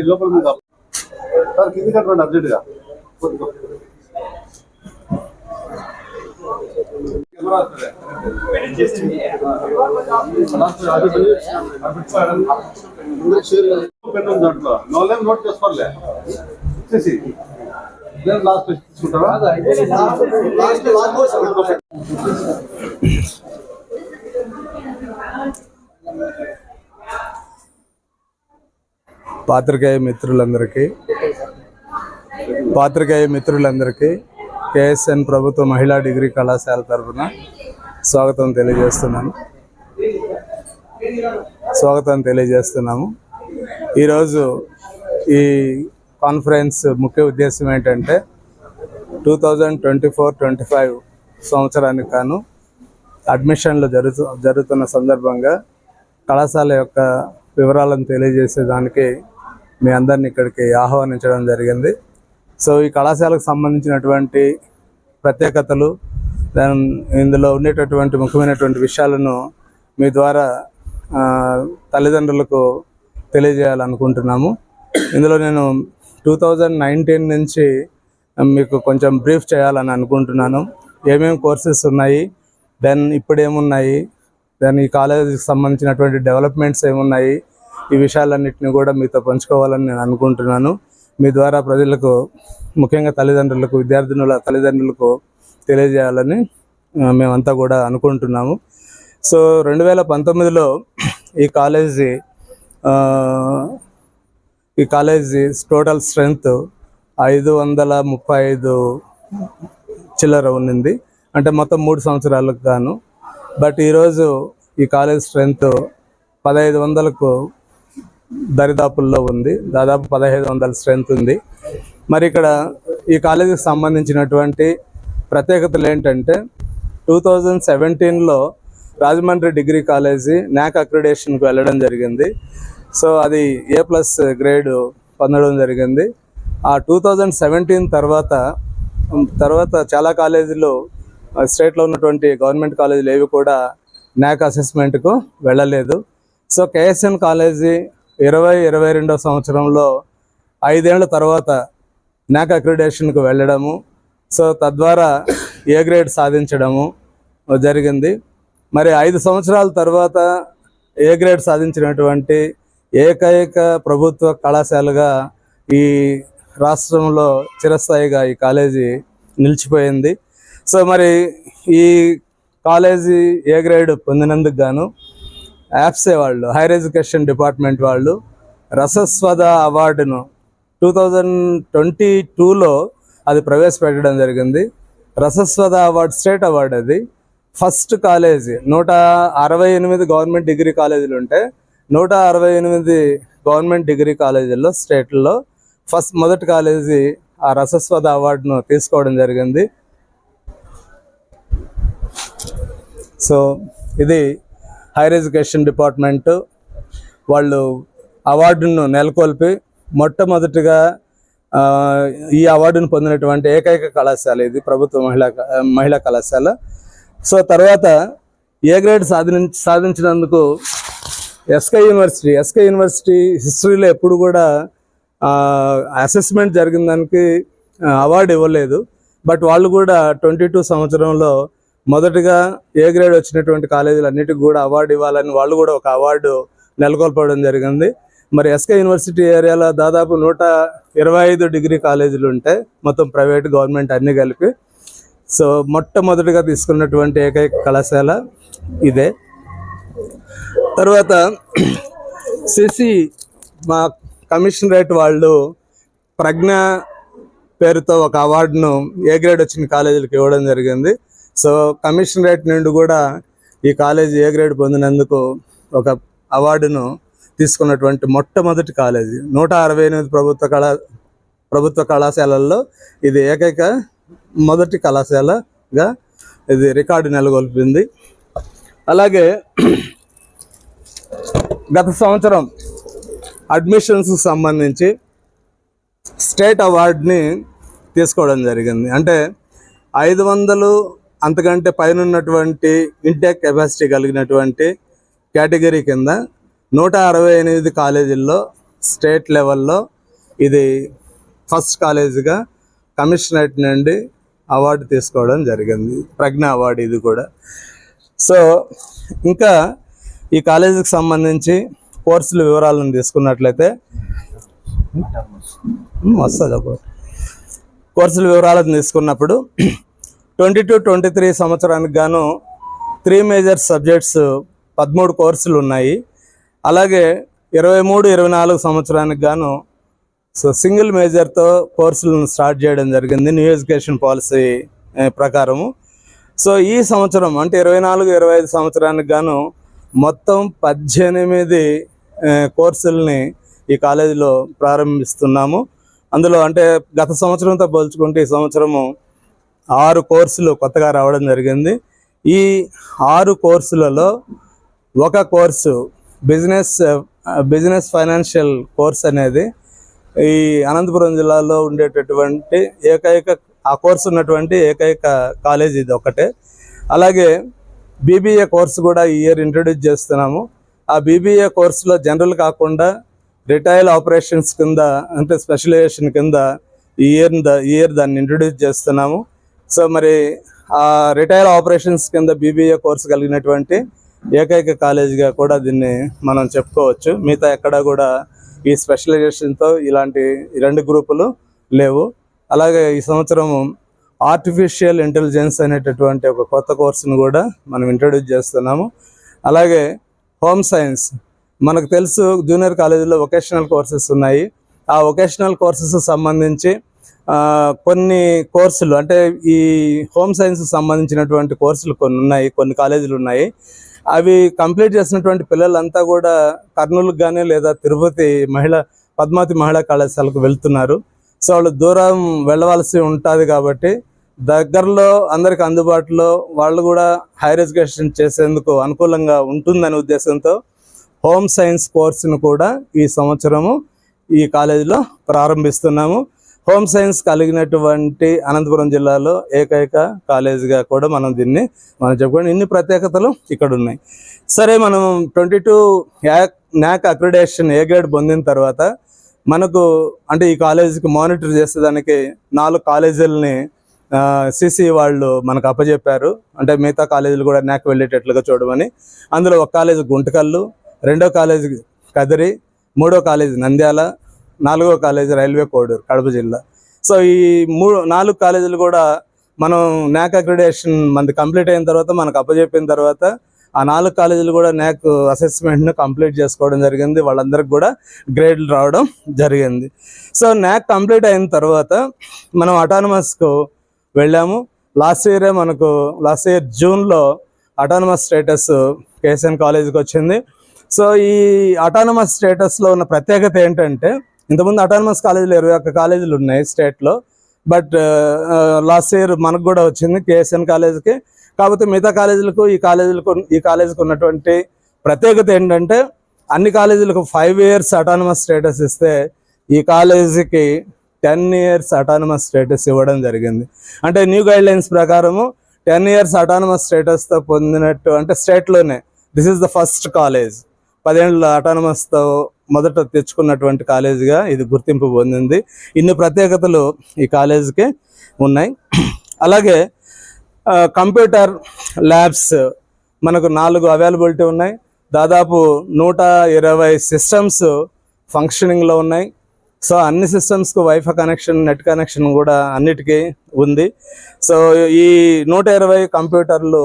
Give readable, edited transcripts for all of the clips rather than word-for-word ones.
లోపల మీద సార్ కింది కట్టండి అర్జెంట్గా. దాంట్లో నోలేం నోట్ చేసుకోలే వచ్చేసి లాస్ట్ తీసుకుంటారా? పాత్రికేయ మిత్రులందరికీ కేఎస్ఎన్ ప్రభుత్వ మహిళా డిగ్రీ కళాశాల తరఫున స్వాగతం తెలియజేస్తున్నాము. ఈరోజు ఈ కాన్ఫరెన్స్ ముఖ్య ఉద్దేశం ఏంటంటే 2024-25 సంవత్సరానికి గాను అడ్మిషన్లు జరుగుతున్న సందర్భంగా కళాశాల యొక్క వివరాలను తెలియజేసేదానికి మీ అందరిని ఇక్కడికి ఆహ్వానించడం జరిగింది. సో ఈ కళాశాలకు సంబంధించినటువంటి ప్రత్యేకతలు, ఇందులో ఉండేటటువంటి ముఖ్యమైనటువంటి విషయాలను మీ ద్వారా తల్లిదండ్రులకు తెలియజేయాలనుకుంటున్నాము. ఇందులో నేను 2019 నుంచి మీకు కొంచెం బ్రీఫ్ చేయాలని అనుకుంటున్నాను. ఏమేమి కోర్సెస్ ఉన్నాయి, దెన్ ఇప్పుడు ఏమున్నాయి, దెన్ ఈ కాలేజీకి సంబంధించినటువంటి డెవలప్మెంట్స్ ఏమున్నాయి, ఈ విషయాలన్నింటినీ కూడా మీతో పంచుకోవాలని నేను అనుకుంటున్నాను. మీ ద్వారా ప్రజలకు, ముఖ్యంగా తల్లిదండ్రులకు, విద్యార్థినుల తల్లిదండ్రులకు తెలియజేయాలని మేమంతా కూడా అనుకుంటున్నాము. సో 2019లో ఈ కాలేజీ టోటల్ స్ట్రెంగ్త్ 535 చిల్లర ఉన్నింది, అంటే మొత్తం 3 సంవత్సరాలకు గాను. బట్ ఈరోజు ఈ కాలేజ్ స్ట్రెంగ్త్ 1500కు దరిదాపుల్లో ఉంది, దాదాపు 1500 స్ట్రెంగ్త్ ఉంది. మరి ఇక్కడ ఈ కాలేజీకి సంబంధించినటువంటి ప్రత్యేకతలు ఏంటంటే 2017లో రాజమండ్రి డిగ్రీ కాలేజీ NAC అక్రిడేషన్కి వెళ్ళడం జరిగింది. సో అది A+ గ్రేడ్ పొందడం జరిగింది. ఆ 2017 తర్వాత చాలా కాలేజీలు, స్టేట్లో ఉన్నటువంటి గవర్నమెంట్ కాలేజీలు ఏవి కూడా NAC అసెస్మెంట్కు వెళ్ళలేదు. సో కేఎస్ఎన్ కాలేజీ 2022వ సంవత్సరంలో 5 ఏళ్ల తర్వాత NAC అక్రిడేషన్కు వెళ్ళడము, సో తద్వారా A గ్రేడ్ సాధించడము జరిగింది. మరి 5 సంవత్సరాల తర్వాత A గ్రేడ్ సాధించినటువంటి ఏకైక ప్రభుత్వ కళాశాలగా ఈ రాష్ట్రంలో చిరస్థాయిగా ఈ కాలేజీ నిలిచిపోయింది. సో మరి ఈ కాలేజీ A గ్రేడ్ పొందినందుకు గాను యాప్సే వాళ్ళు, హైయర్ ఎడ్యుకేషన్ డిపార్ట్మెంట్ వాళ్ళు రసస్వద అవార్డును 2022లో అది ప్రవేశపెట్టడం జరిగింది. రసస్వద అవార్డు స్టేట్ అవార్డు. అది ఫస్ట్ కాలేజీ. 168 గవర్నమెంట్ డిగ్రీ కాలేజీలు ఉంటే 168 గవర్నమెంట్ డిగ్రీ కాలేజీల్లో స్టేట్లో మొదటి కాలేజీ ఆ రసస్వద అవార్డును తీసుకోవడం జరిగింది. సో ఇది హైయర్ ఎడ్యుకేషన్ డిపార్ట్మెంట్ వాళ్ళు అవార్డును నెలకొల్పి మొట్టమొదటిగా ఈ అవార్డును పొందినటువంటి ఏకైక కళాశాల ఇది, ప్రభుత్వ మహిళా కళాశాల. సో తర్వాత A గ్రేడ్ సాధించినందుకు ఎస్కే యూనివర్సిటీ హిస్టరీలో ఎప్పుడు కూడా అసెస్మెంట్ జరిగిన దానికి అవార్డు ఇవ్వలేదు. బట్ వాళ్ళు కూడా 22 సంవత్సరంలో మొదటిగా A గ్రేడ్ వచ్చినటువంటి కాలేజీలు అన్నిటికి కూడా అవార్డు ఇవ్వాలని వాళ్ళు కూడా ఒక అవార్డు నెలకొల్పడం జరిగింది. మరి ఎస్కే యూనివర్సిటీ ఏరియాలో దాదాపు 125 డిగ్రీ కాలేజీలు ఉంటాయి, మొత్తం ప్రైవేట్ గవర్నమెంట్ అన్నీ కలిపి. సో మొట్టమొదటిగా తీసుకున్నటువంటి ఏకైక కళాశాల ఇదే. తర్వాత సిసి మా కమిషనరేట్ వాళ్ళు ప్రజ్ఞ పేరుతో ఒక అవార్డును A గ్రేడ్ వచ్చిన కాలేజీలకు ఇవ్వడం జరిగింది. సో కమిషనరేట్ నుండి కూడా ఈ కాలేజీ A గ్రేడ్ పొందినందుకు ఒక అవార్డును తీసుకున్నటువంటి మొట్టమొదటి కాలేజీ. 168 ప్రభుత్వ కళాశాలల్లో ఇది ఏకైక మొదటి కళాశాలగా ఇది రికార్డు నెలకొల్పింది. అలాగే గత సంవత్సరం అడ్మిషన్స్ సంబంధించి స్టేట్ అవార్డుని తీసుకోవడం జరిగింది. అంటే 500 అంతకంటే పైన ఉన్నటువంటి ఇంటేక్ కెపాసిటీ కలిగినటువంటి కేటగిరీ కింద 168 కాలేజీల్లో స్టేట్ లెవెల్లో ఇది ఫస్ట్ కాలేజీగా కమిషనరేట్ నుండి అవార్డు తీసుకోవడం జరిగింది. ప్రజ్ఞ అవార్డు ఇది కూడా. సో ఇంకా ఈ కాలేజీకి సంబంధించి కోర్సుల వివరాలను తీసుకున్నట్లయితే వస్తుంది ఒక కోర్సుల వివరాలను తీసుకున్నప్పుడు 22-23 సంవత్సరానికి గాను 3 మేజర్ సబ్జెక్ట్స్ 13 కోర్సులు ఉన్నాయి. అలాగే 23-24 సంవత్సరానికి గాను సింగిల్ మేజర్తో కోర్సులను స్టార్ట్ చేయడం జరిగింది న్యూ ఎడ్యుకేషన్ పాలసీ ప్రకారము. సో ఈ సంవత్సరం అంటే 24-25 సంవత్సరానికి గాను మొత్తం 18 కోర్సుల్ని ఈ కాలేజీలో ప్రారంభిస్తున్నాము. అందులో అంటే గత సంవత్సరంతో పోల్చుకుంటే ఈ సంవత్సరము 6 కోర్సులు కొత్తగా రావడం జరిగింది. ఈ 6 కోర్సులలో ఒక కోర్సు బిజినెస్ ఫైనాన్షియల్ కోర్స్ అనేది ఈ అనంతపురం జిల్లాలో ఉండేటటువంటి ఆ కోర్సు ఉన్నటువంటి ఏకైక కాలేజ్ ఇది ఒకటే. అలాగే బీబీఏ కోర్సు కూడా ఈ ఇయర్ ఇంట్రడ్యూస్ చేస్తున్నాము. ఆ బీబీఏ కోర్సులో జనరల్ కాకుండా రిటైల్ ఆపరేషన్స్ కింద అంటే స్పెషలైజేషన్ కింద ఈ ఇయర్ దాన్ని ఇంట్రడ్యూస్ చేస్తున్నాము. సో మరి ఆ రిటైల్ ఆపరేషన్స్ కింద బీబీఏ కోర్సు కలిగినటువంటి ఏకైక కాలేజీగా కూడా దీన్ని మనం చెప్పుకోవచ్చు. మిగతా ఎక్కడా కూడా ఈ స్పెషలైజేషన్తో ఇలాంటి 2 గ్రూపులు లేవు. అలాగే ఈ సంవత్సరము ఆర్టిఫిషియల్ ఇంటెలిజెన్స్ అనేటటువంటి ఒక కొత్త కోర్సును కూడా మనం ఇంట్రడ్యూస్ చేస్తున్నాము. అలాగే హోమ్ సైన్స్ మనకు తెలుసు జూనియర్ కాలేజీలో వొకేషనల్ కోర్సెస్ ఉన్నాయి. ఆ వొకేషనల్ కోర్సెస్ సంబంధించి కొన్ని కోర్సులు అంటే ఈ హోమ్ సైన్స్ సంబంధించినటువంటి కోర్సులు కొన్ని కాలేజీలు ఉన్నాయి. అవి కంప్లీట్ చేసినటువంటి పిల్లలంతా కూడా కర్నూలుకు కానీ లేదా తిరుపతి పద్మావతి మహిళా కళాశాలకు వెళ్తున్నారు. సో వాళ్ళు దూరం వెళ్ళవలసి ఉంటుంది కాబట్టి దగ్గరలో అందరికి అందుబాటులో వాళ్ళు కూడా హైయర్ ఎడ్యుకేషన్ చేసేందుకు అనుకూలంగా ఉంటుందనే ఉద్దేశంతో హోమ్ సైన్స్ కోర్సును కూడా ఈ సంవత్సరము ఈ కాలేజీలో ప్రారంభిస్తున్నాము. హోమ్ సైన్స్ కలిగినటువంటి అనంతపురం జిల్లాలో ఏకైక కాలేజీగా కూడా మనం చెప్పుకోండి. ఇన్ని ప్రత్యేకతలు ఇక్కడ ఉన్నాయి. సరే, మనం 22 NAAC అక్రిడేషన్ ఏ గ్రేడ్ పొందిన తర్వాత మనకు అంటే ఈ కాలేజీకి మానిటర్ చేసేదానికి 4 కాలేజీలని సిసి వాళ్ళు మనకు అప్పచెప్పారు. అంటే మిగతా కాలేజీలు కూడా NAAC వెళ్ళేటట్లుగా చూడమని. అందులో ఒక కాలేజీ గుంటకల్లు, 2వ కాలేజీ కదిరి, 3వ కాలేజీ నంద్యాల, 4వ కాలేజీ రైల్వే కోడూరు కడప జిల్లా. సో ఈ 4 కాలేజీలు కూడా మనం NAAC అక్రిడేషన్ మనది కంప్లీట్ అయిన తర్వాత మనకు అప్పచెప్పిన తర్వాత ఆ 4 కాలేజీలు కూడా NAAC అసెస్మెంట్ను కంప్లీట్ చేసుకోవడం జరిగింది. వాళ్ళందరికి కూడా గ్రేడ్లు రావడం జరిగింది. సో NAAC కంప్లీట్ అయిన తర్వాత మనం అటానమస్కు వెళ్ళాము. లాస్ట్ ఇయర్ జూన్లో అటానమస్ స్టేటస్ KSN కాలేజీకి వచ్చింది. సో ఈ అటానమస్ స్టేటస్లో ఉన్న ప్రత్యేకత ఏంటంటే ఇంతకుముందు అటానమస్ కాలేజీలు 21 కాలేజీలు ఉన్నాయి స్టేట్లో. బట్ లాస్ట్ ఇయర్ మనకు కూడా వచ్చింది KSN కాలేజీకి. కాకపోతే మిగతా కాలేజీలకు ఈ కాలేజీకి ఉన్నటువంటి ప్రత్యేకత ఏంటంటే అన్ని కాలేజీలకు 5 years అటానమస్ స్టేటస్ ఇస్తే ఈ కాలేజీకి 10 years అటానమస్ స్టేటస్ ఇవ్వడం జరిగింది. అంటే న్యూ గైడ్లైన్స్ ప్రకారము 10 years అటానమస్ స్టేటస్తో పొందినట్టు అంటే స్టేట్లోనే this is the first college. 10 ఏళ్ళ అటానమస్తో మొదట తెచ్చుకున్నటువంటి కాలేజీగా ఇది గుర్తింపు పొందింది. ఇన్ని ప్రత్యేకతలు ఈ కాలేజీకి ఉన్నాయి. అలాగే కంప్యూటర్ ల్యాబ్స్ మనకు 4 అవైలబిలిటీ ఉన్నాయి. దాదాపు 120 సిస్టమ్స్ ఫంక్షనింగ్లో ఉన్నాయి. సో అన్ని సిస్టమ్స్కు వైఫై కనెక్షన్, నెట్ కనెక్షన్ కూడా అన్నిటికీ ఉంది. సో ఈ 120 కంప్యూటర్లు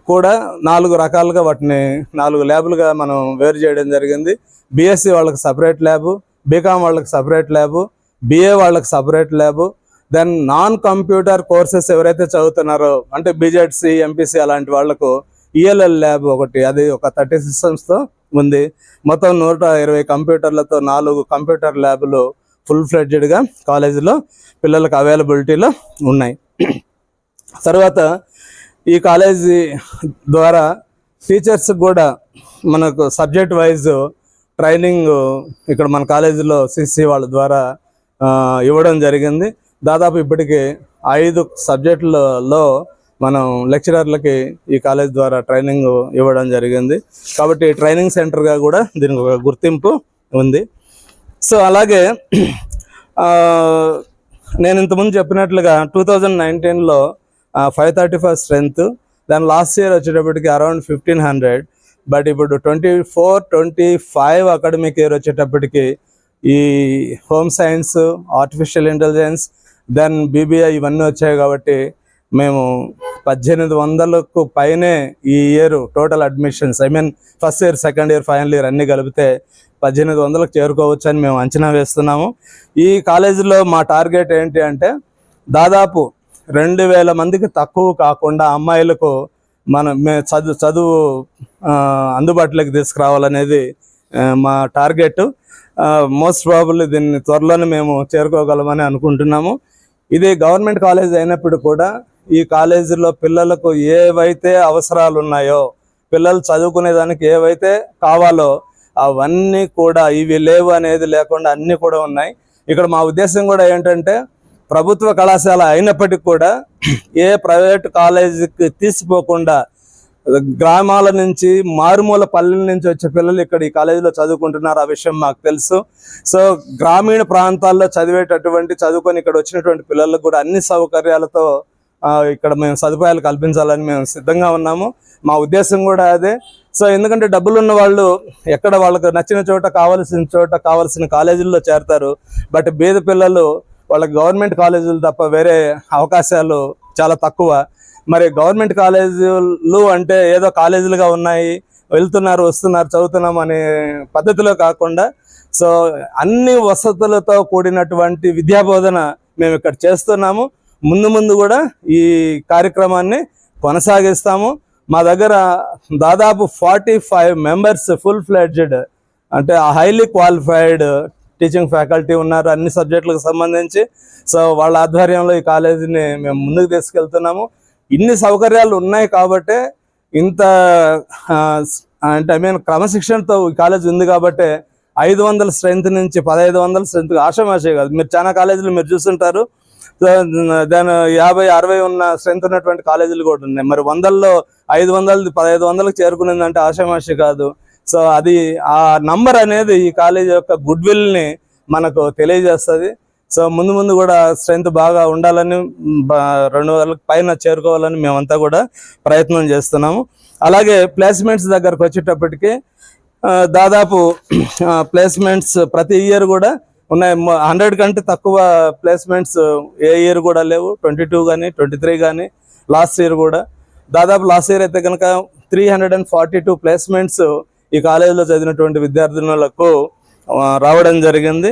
కూడా 4 రకాలుగా వాటిని 4 ల్యాబులుగా మనం వేరు చేయడం జరిగింది. బీఎస్సీ వాళ్ళకి సపరేట్ ల్యాబు, బీకామ్ వాళ్ళకి సపరేట్ ల్యాబు, BA వాళ్ళకి separate lab, then non computer courses ఎవరైతే చదువుతున్నారో అంటే BZC, MPC అలాంటి వాళ్లకు ELL ల్యాబ్ ఒకటి, అది ఒక 30 సిస్టమ్స్తో ఉంది. మొత్తం 120 కంప్యూటర్లతో 4 కంప్యూటర్ ల్యాబులు ఫుల్ ఫ్లెడ్జ్డ్గా కాలేజీలో పిల్లలకు అవైలబిలిటీలో ఉన్నాయి. తర్వాత ఈ కాలేజీ ద్వారా టీచర్స్ కూడా మనకు సబ్జెక్ట్ వైజ్ ట్రైనింగ్ ఇక్కడ మన కాలేజీలో సిసి వాళ్ళ ద్వారా ఇవ్వడం జరిగింది. దాదాపు ఇప్పటికి 5 సబ్జెక్టులలో మనం లెక్చరర్లకి ఈ కాలేజ్ ద్వారా ట్రైనింగ్ ఇవ్వడం జరిగింది. కాబట్టి ట్రైనింగ్ సెంటర్గా కూడా దీనికి ఒక గుర్తింపు ఉంది. సో అలాగే నేను ఇంతకుముందు చెప్పినట్లుగా 2019లో 535 స్ట్రెంత్, దాని లాస్ట్ ఇయర్ వచ్చేటప్పటికి అరౌండ్ 1500. బట్ ఇప్పుడు 24-25 అకాడమిక్ ఇయర్ వచ్చేటప్పటికి ఈ home science, artificial intelligence, then BBI ఇవన్నీ వచ్చాయి. కాబట్టి మేము 1800కు పైనే ఈ year total admissions, first year, second year, final year అన్నీ కలిపితే 1800కు చేరుకోవచ్చు అని మేము అంచనా వేస్తున్నాము. ఈ కాలేజీలో మా టార్గెట్ ఏంటి అంటే దాదాపు 2000 మందికి తక్కువ కాకుండా అమ్మాయిలకు చదువు అందుబాటులోకి తీసుకురావాలనేది మా టార్గెట్. మోస్ట్ ప్రాబబ్లీ దీన్ని త్వరలోనే మేము చేరుకోగలమని అనుకుంటున్నాము. ఇది గవర్నమెంట్ కాలేజ్ అయినప్పుడు కూడా ఈ కాలేజీలో పిల్లలకు ఏవైతే అవసరాలు ఉన్నాయో, పిల్లలు చదువుకునేదానికి ఏవైతే కావాలో అవన్నీ కూడా, ఇవి లేవు అనేది లేకుండా అన్నీ కూడా ఉన్నాయి. ఇక్కడ మా ఉద్దేశం కూడా ఏంటంటే ప్రభుత్వ కళాశాల అయినప్పటికీ కూడా ఏ ప్రైవేట్ కాలేజీకి తీసిపోకుండా గ్రామాల నుంచి, మారుమూల పల్లెల నుంచి వచ్చే పిల్లలు ఇక్కడ ఈ కాలేజీలో చదువుకుంటున్నారు. ఆ విషయం మాకు తెలుసు. సో గ్రామీణ ప్రాంతాల్లో చదువుకొని ఇక్కడ వచ్చినటువంటి పిల్లలకు కూడా అన్ని సౌకర్యాలతో ఇక్కడ మేము సదుపాయాలు కల్పించాలని మేము సిద్ధంగా ఉన్నాము. మా ఉద్దేశం కూడా అదే. సో ఎందుకంటే డబ్బులు ఉన్న వాళ్ళు ఎక్కడ వాళ్ళకు నచ్చిన చోట, కావాల్సిన కాలేజీల్లో చేరతారు. బట్ బీద పిల్లలు వాళ్ళకి గవర్నమెంట్ కాలేజీలు తప్ప వేరే అవకాశాలు చాలా తక్కువ. మరి గవర్నమెంట్ కాలేజీలు అంటే ఏదో కాలేజీలుగా ఉన్నాయి, వెళ్తున్నారు, వస్తున్నారు, చదువుతున్నాం అనే పద్ధతిలో కాకుండా, సో అన్ని వసతులతో కూడినటువంటి విద్యాబోధన మేము ఇక్కడ చేస్తున్నాము. ముందు కూడా ఈ కార్యక్రమాన్ని కొనసాగిస్తాము. మా దగ్గర దాదాపు 45 మెంబర్స్ ఫుల్ ఫ్లెడ్జ్డ్, అంటే హైలీ క్వాలిఫైడ్ టీచింగ్ ఫ్యాకల్టీ ఉన్నారు అన్ని సబ్జెక్టులకు సంబంధించి. సో వాళ్ళ ఆధ్వర్యంలో ఈ కాలేజీని మేము ముందుకు తీసుకెళ్తున్నాము. ఇన్ని సౌకర్యాలు ఉన్నాయి కాబట్టి ఇంత అంటే క్రమశిక్షణతో ఈ కాలేజ్ ఉంది కాబట్టి 500 స్ట్రెంత్ నుంచి 1500 స్ట్రెంత్ ఆషామాషే కాదు. మీరు చాలా కాలేజీలు మీరు చూస్తుంటారు, దాని 50-60 ఉన్న స్ట్రెంత్ ఉన్నటువంటి కాలేజీలు కూడా ఉన్నాయి. మరి 100లో 500 1500కి చేరుకునేదంటే ఆషామాషి కాదు. సో అది ఆ నంబర్ అనేది ఈ కాలేజీ యొక్క గుడ్ విల్ని మనకు తెలియజేస్తుంది. సో ముందు కూడా స్ట్రెంత్ బాగా ఉండాలని, 200కి పైన చేరుకోవాలని మేమంతా కూడా ప్రయత్నం చేస్తున్నాము. అలాగే ప్లేస్మెంట్స్ దగ్గరకు వచ్చేటప్పటికి దాదాపు ప్లేస్మెంట్స్ ప్రతి ఇయర్ కూడా ఉన్నాయి. 100 కంటే తక్కువ ప్లేస్మెంట్స్ ఏ ఇయర్ కూడా లేవు. 22 కానీ 23 కానీ లాస్ట్ ఇయర్ కూడా దాదాపు లాస్ట్ ఇయర్ అయితే కనుక 342 ప్లేస్మెంట్స్ ఈ కాలేజీలో చదివినటువంటి విద్యార్థులకు రావడం జరిగింది.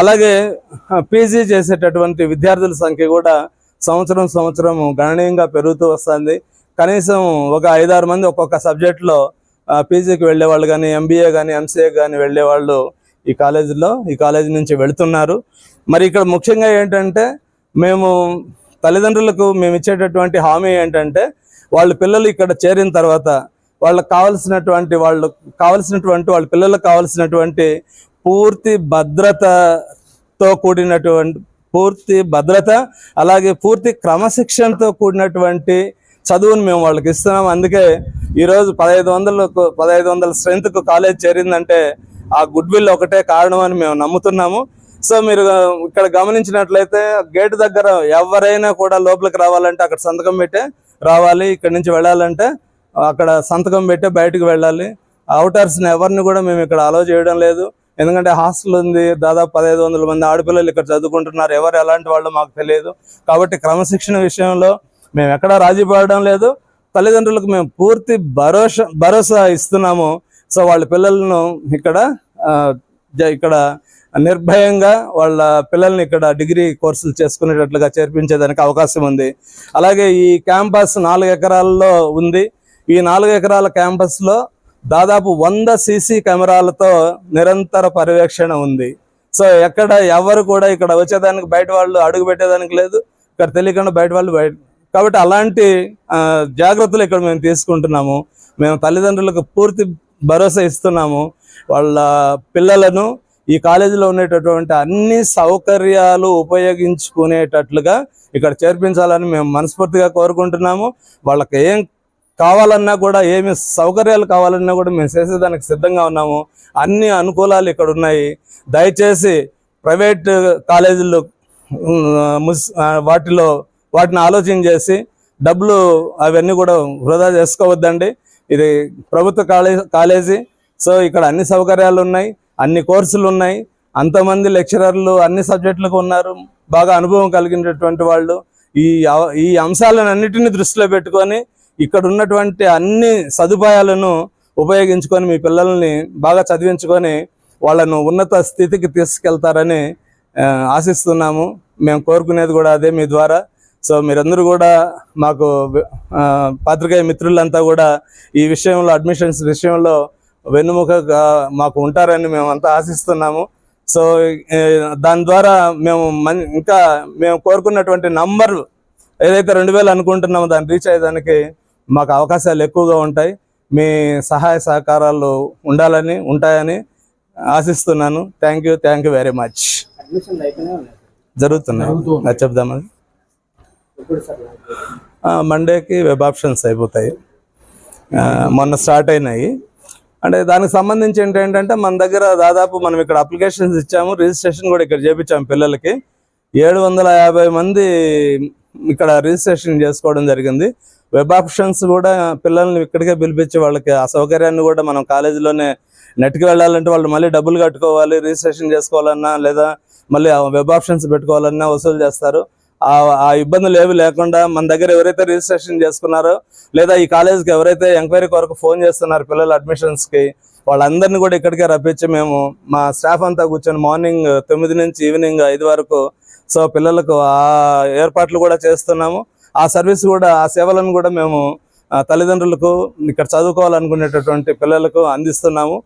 అలాగే పీజీ చేసేటటువంటి విద్యార్థుల సంఖ్య కూడా సంవత్సరం గణనీయంగా పెరుగుతూ వస్తుంది. కనీసం ఒక 5-6 మంది ఒక్కొక్క సబ్జెక్టులో పీజీకి వెళ్ళేవాళ్ళు కానీ, ఎంబీఏ కానీ, ఎంసీఏ కానీ వెళ్ళేవాళ్ళు ఈ కాలేజీ నుంచి వెళుతున్నారు. మరి ఇక్కడ ముఖ్యంగా ఏంటంటే మేము తల్లిదండ్రులకు మేము ఇచ్చేటటువంటి హామీ ఏంటంటే వాళ్ళ పిల్లలు ఇక్కడ చేరిన తర్వాత వాళ్ళ పిల్లలకు కావాల్సినటువంటి పూర్తి భద్రత అలాగే పూర్తి క్రమశిక్షణతో కూడినటువంటి చదువును మేము వాళ్ళకి ఇస్తున్నాం. అందుకే ఈరోజు 1500 స్ట్రెంత్కు కాలేజ్ చేరిందంటే ఆ గుడ్ విల్ ఒకటే కారణం అని మేము నమ్ముతున్నాము. సో మీరు ఇక్కడ గమనించినట్లయితే గేటు దగ్గర ఎవరైనా కూడా లోపలికి రావాలంటే అక్కడ సంతకం పెట్టే రావాలి, ఇక్కడ నుంచి వెళ్ళాలంటే అక్కడ సంతకం పెట్టే బయటకు వెళ్ళాలి. అవుటర్స్ని ఎవరిని కూడా మేము ఇక్కడ అలౌ చేయడం లేదు. ఎందుకంటే హాస్టల్ ఉంది, దాదాపు 1500 మంది ఆడపిల్లలు ఇక్కడ చదువుకుంటున్నారు. ఎవరు ఎలాంటి వాళ్ళు మాకు తెలియదు. కాబట్టి క్రమశిక్షణ విషయంలో మేము ఎక్కడా రాజీ పడడం లేదు. తల్లిదండ్రులకు మేము పూర్తి భరోసా ఇస్తున్నాము. సో వాళ్ళ పిల్లలను ఇక్కడ నిర్భయంగా వాళ్ళ పిల్లల్ని ఇక్కడ డిగ్రీ కోర్సులు చేసుకునేటట్లుగా చేర్పించేదానికి అవకాశం ఉంది. అలాగే ఈ క్యాంపస్ 4 ఎకరాల్లో ఉంది. ఈ 4 ఎకరాల క్యాంపస్లో దాదాపు 100 సీసీ కెమెరాలతో నిరంతర పర్యవేక్షణ ఉంది. సో ఎక్కడ ఎవరు కూడా ఇక్కడ వచ్చేదానికి బయట వాళ్ళు అడుగు పెట్టేదానికి లేదు, ఇక్కడ తెలియకుండా బయట వాళ్ళు కాబట్టి అలాంటి జాగ్రత్తలు ఇక్కడ మేము తీసుకుంటున్నాము. మేము తల్లిదండ్రులకు పూర్తి భరోసా ఇస్తున్నాము. వాళ్ళ పిల్లలను ఈ కాలేజీలో ఉండేటటువంటి అన్ని సౌకర్యాలు ఉపయోగించుకునేటట్లుగా ఇక్కడ చేర్పించాలని మేము మనస్ఫూర్తిగా కోరుకుంటున్నాము. వాళ్ళకి ఏం కావాలన్నా కూడా, ఏమి సౌకర్యాలు కావాలన్నా కూడా మేము చేసేదానికి సిద్ధంగా ఉన్నాము. అన్ని అనుకూలాలు ఇక్కడ ఉన్నాయి. దయచేసి ప్రైవేట్ కాలేజీలు వాటిని ఆలోచన చేసి డబ్బులు అవన్నీ కూడా వృధా చేసుకోవద్దండి. ఇది ప్రభుత్వ కాలేజీ. సో ఇక్కడ అన్ని సౌకర్యాలు ఉన్నాయి, అన్ని కోర్సులు ఉన్నాయి, అంతమంది లెక్చరర్లు అన్ని సబ్జెక్టులకు ఉన్నారు, బాగా అనుభవం కలిగినటువంటి వాళ్ళు. ఈ అంశాలను అన్నిటిని దృష్టిలో పెట్టుకొని ఇక్కడ ఉన్నటువంటి అన్ని సదుపాయాలను ఉపయోగించుకొని మీ పిల్లల్ని బాగా చదివించుకొని వాళ్ళను ఉన్నత స్థితికి తీసుకెళ్తారని ఆశిస్తున్నాము. మేము కోరుకునేది కూడా అదే మీ ద్వారా. సో మీరందరూ కూడా మాకు పాత్రికేయ మిత్రులంతా కూడా ఈ విషయంలో, అడ్మిషన్స్ విషయంలో వెన్నుముకగా మాకు ఉంటారని మేము అంతా ఆశిస్తున్నాము. సో దాని ద్వారా ఇంకా మేము కోరుకున్నటువంటి నంబర్ ఏదైతే 2000 అనుకుంటున్నామో దాన్ని రీచ్ అయ్యేదానికి మాకు అవకాశాలు ఎక్కువగా ఉంటాయి. మీ సహాయ సహకారాలు ఉంటాయని ఆశిస్తున్నాను. Thank you very much. జరుగుతున్నాయి చెప్దామని. మండేకి వెబ్ ఆప్షన్స్ అయిపోతాయి, మొన్న స్టార్ట్ అయినాయి. అంటే దానికి సంబంధించి ఏంటంటే మన దగ్గర దాదాపు మనం ఇక్కడ అప్లికేషన్స్ ఇచ్చాము, రిజిస్ట్రేషన్ కూడా ఇక్కడ చేయించాము. పిల్లలకి 750 మంది ఇక్కడ రిజిస్ట్రేషన్ చేసుకోవడం జరిగింది. వెబ్ ఆప్షన్స్ కూడా పిల్లల్ని ఇక్కడికే పిలిపించి వాళ్ళకి ఆ సౌకర్యాన్ని కూడా మనం కాలేజీలోనే నెట్కి వెళ్ళాలంటే వాళ్ళు మళ్ళీ డబ్బులు కట్టుకోవాలి, రిజిస్ట్రేషన్ చేసుకోవాలన్నా లేదా మళ్ళీ వెబ్ ఆప్షన్స్ పెట్టుకోవాలన్నా వసూలు చేస్తారు. ఆ ఇబ్బందులు ఏవి లేకుండా మన దగ్గర ఎవరైతే రిజిస్ట్రేషన్ చేసుకున్నారో లేదా ఈ కాలేజ్కి ఎవరైతే ఎంక్వైరీ కొరకు ఫోన్ చేస్తున్నారు పిల్లల అడ్మిషన్స్కి, వాళ్ళందరినీ కూడా ఇక్కడికే రప్పించి మేము మా స్టాఫ్ అంతా కూర్చొని మార్నింగ్ 9 నుంచి ఈవినింగ్ 5 వరకు సో పిల్లలకు ఆ ఏర్పాట్లు కూడా చేస్తున్నాము. ఆ సర్వీస్ కూడా, ఆ సేవలను కూడా మేము తల్లిదండ్రులకు, ఇక్కడ చదువుకోవాలనుకునేటటువంటి పిల్లలకు అందిస్తున్నాము.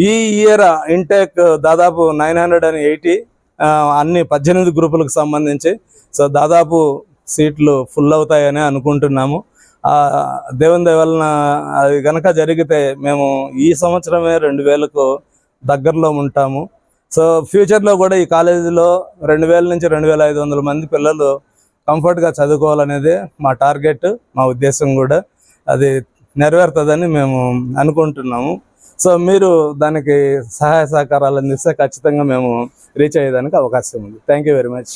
ఈ ఇయర్ ఇంటేక్ దాదాపు 980 అన్ని 18 గ్రూపులకు సంబంధించి. సో దాదాపు సీట్లు ఫుల్ అవుతాయని అనుకుంటున్నాము. దేవుని దయ వలన అది కనుక జరిగితే మేము ఈ సంవత్సరమే 2000కు దగ్గరలో ఉంటాము. సో ఫ్యూచర్లో కూడా ఈ కాలేజీలో 2000 నుంచి 2500 మంది పిల్లలు కంఫర్ట్గా చదువుకోవాలనేది మా టార్గెట్, మా ఉద్దేశం కూడా. అది నెరవేరుతుందని మేము అనుకుంటున్నాము. సో మీరు దానికి సహాయ సహకారాలు అందిస్తే ఖచ్చితంగా మేము రీచ్ అయ్యేదానికి అవకాశం ఉంది. Thank you very much.